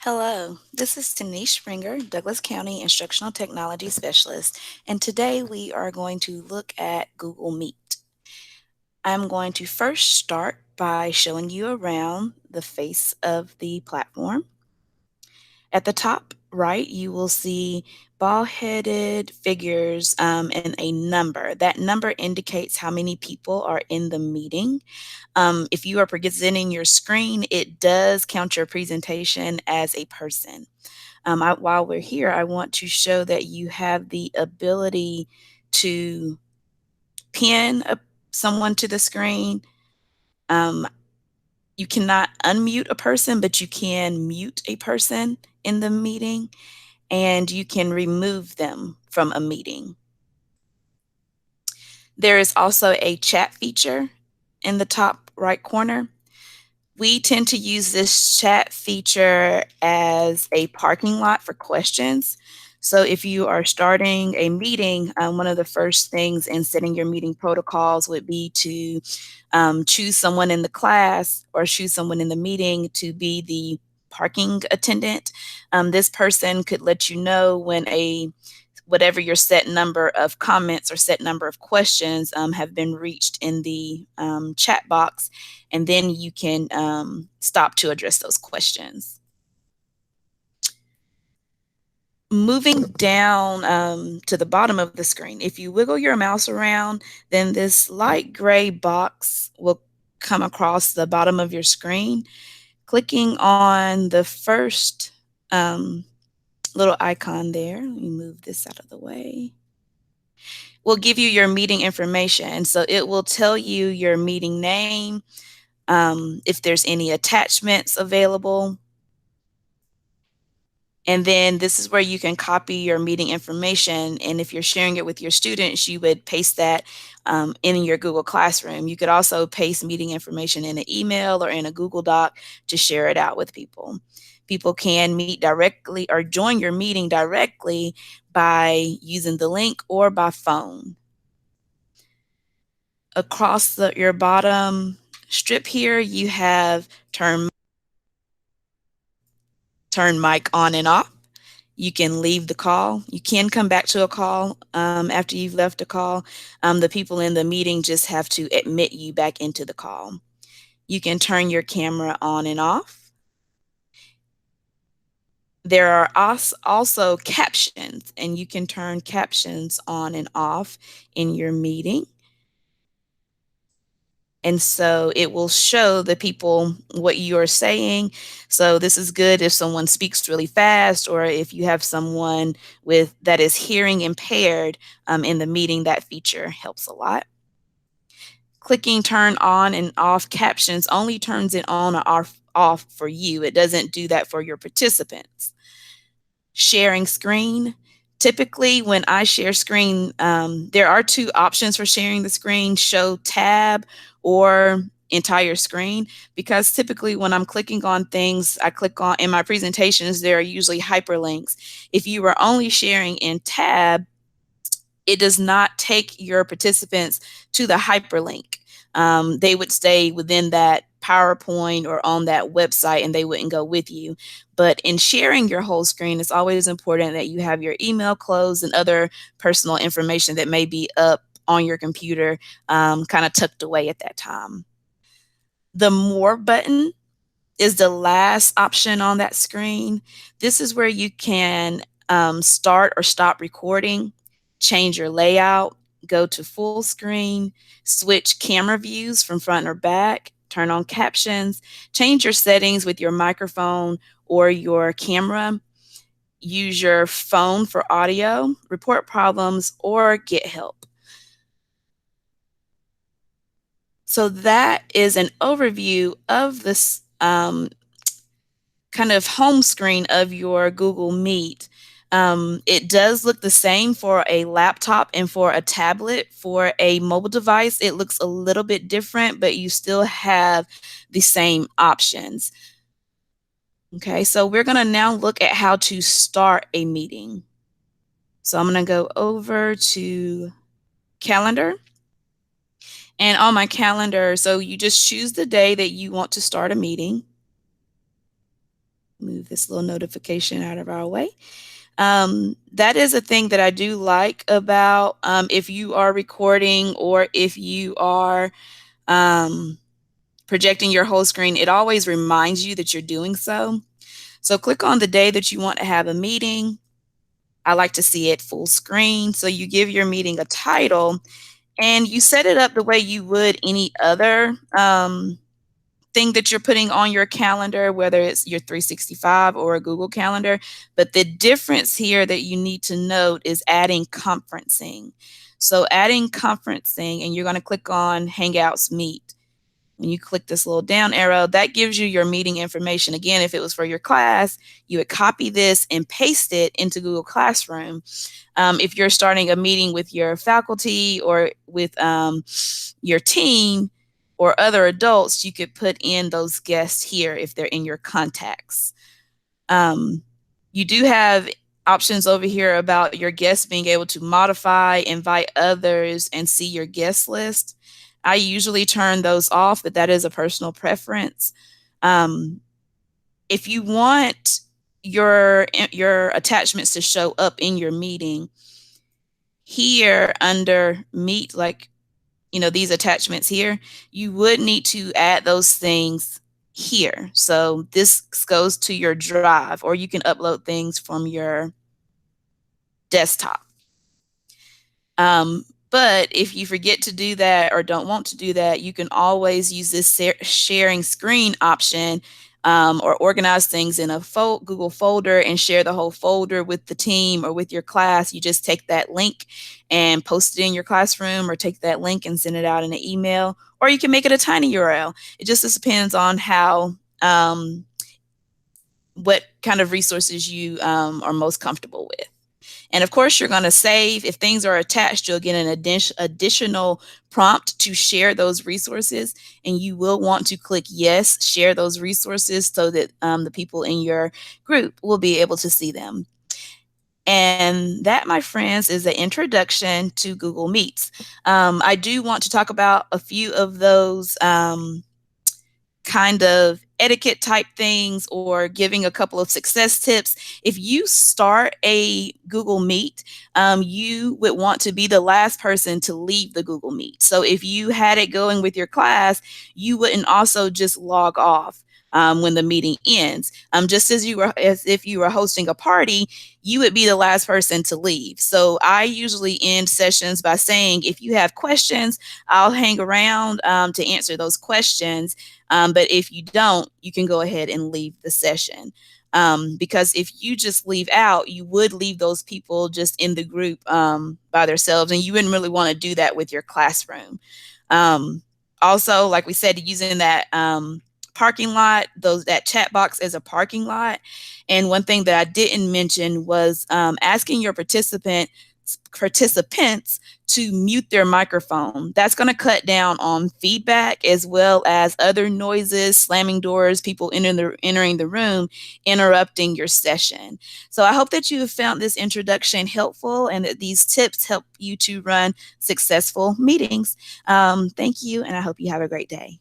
Hello, this is Denise Springer, Douglas County Instructional Technology Specialist, and today we are going to look at Google Meet. I'm going to first start by showing you around the face of the platform. At the top right, you will see ball-headed figures and a number. That number indicates how many people are in the meeting. If you are presenting your screen, it does count your presentation as a person. While we're here, I want to show that you have the ability to pin someone to the screen. Um, you cannot unmute a person, but you can mute a person in the meeting, and you can remove them from a meeting. There is also a chat feature in the top right corner. We tend to use this chat feature as a parking lot for questions. So if you are starting a meeting, one of the first things in setting your meeting protocols would be to choose someone in the class or choose someone in the meeting to be the parking attendant. This person could let you know when whatever your set number of comments or set number of questions have been reached in the chat box, and then you can stop to address those questions. Moving down to the bottom of the screen, if you wiggle your mouse around, then this light gray box will come across the bottom of your screen. Clicking on the first little icon there, let me move this out of the way, will give you your meeting information. So it will tell you your meeting name, if there's any attachments available. And then this is where you can copy your meeting information. And if you're sharing it with your students, you would paste that in your Google Classroom. You could also paste meeting information in an email or in a Google Doc to share it out with people. People can meet directly or join your meeting directly by using the link or by phone. Across your bottom strip here, you have turn mic on and off. You can leave the call. You can come back to a call after you've left a call. The people in the meeting just have to admit you back into the call. You can turn your camera on and off. There are also captions, and you can turn captions on and off in your meeting. And so it will show the people what you're saying. So this is good if someone speaks really fast, or if you have someone that is hearing impaired in the meeting. That feature helps a lot. Clicking turn on and off captions only turns it on or off for you. It doesn't do that for your participants. Sharing screen. Typically, when I share screen, there are two options for sharing the screen: show tab or entire screen. Because typically when I'm clicking on things, I click on, in my presentations, there are usually hyperlinks. If you are only sharing in tab, it does not take your participants to the hyperlink. They would stay within that PowerPoint or on that website, and they wouldn't go with you. But in sharing your whole screen, it's always important that you have your email closed and other personal information that may be up on your computer kind of tucked away at that time. The More button is the last option on that screen. This is where you can start or stop recording, change your layout, go to full screen, switch camera views from front or back, turn on captions, change your settings with your microphone or your camera, use your phone for audio, report problems, or get help. So that is an overview of this kind of home screen of your Google Meet. It does look the same for a laptop and for a tablet. For a mobile device, it looks a little bit different, but you still have the same options. Okay, so we're going to now look at how to start a meeting. So I'm going to go over to calendar. And on my calendar, so you just choose the day that you want to start a meeting. Move this little notification out of our way. That is a thing that I do like about if you are recording or if you are um, projecting your whole screen, it always reminds you that you're doing so. So click on the day that you want to have a meeting. I like to see it full screen. So you give your meeting a title and you set it up the way you would any other thing that you're putting on your calendar, whether it's your 365 or a Google Calendar. But the difference here that you need to note is adding conferencing. So adding conferencing, and you're going to click on Hangouts Meet. When you click this little down arrow, that gives you your meeting information. Again, if it was for your class, you would copy this and paste it into Google Classroom. If you're starting a meeting with your faculty or with your team or other adults, you could put in those guests here if they're in your contacts. You do have options over here about your guests being able to modify, invite others, and see your guest list. I usually turn those off, but that is a personal preference. If you want your attachments to show up in your meeting, here under Meet, like, these attachments here, you would need to add those things here. So this goes to your drive, or you can upload things from your desktop. But if you forget to do that or don't want to do that, you can always use this sharing screen option, or organize things in a Google folder and share the whole folder with the team or with your class. You just take that link and post it in your classroom, or take that link and send it out in an email, or you can make it a tiny URL. It just depends on how what kind of resources you are most comfortable with. And of course, you're going to save. If things are attached, you'll get an additional prompt to share those resources. And you will want to click yes, share those resources, so that the people in your group will be able to see them. And that, my friends, is an introduction to Google Meets. I do want to talk about a few of those kind of etiquette type things, or giving a couple of success tips. If you start a Google Meet, you would want to be the last person to leave the Google Meet. So if you had it going with your class, you wouldn't also just log off when the meeting ends. Just as if you were hosting a party, you would be the last person to leave. So I usually end sessions by saying, if you have questions, I'll hang around to answer those questions. But if you don't, you can go ahead and leave the session. Because if you just leave out, you would leave those people just in the group by themselves, and you wouldn't really want to do that with your classroom. Also, like we said, using that parking lot, that chat box as a parking lot. And one thing that I didn't mention was asking your participants to mute their microphone. That's going to cut down on feedback, as well as other noises, slamming doors, people entering the room, interrupting your session. So I hope that you have found this introduction helpful, and that these tips help you to run successful meetings. Thank you, and I hope you have a great day.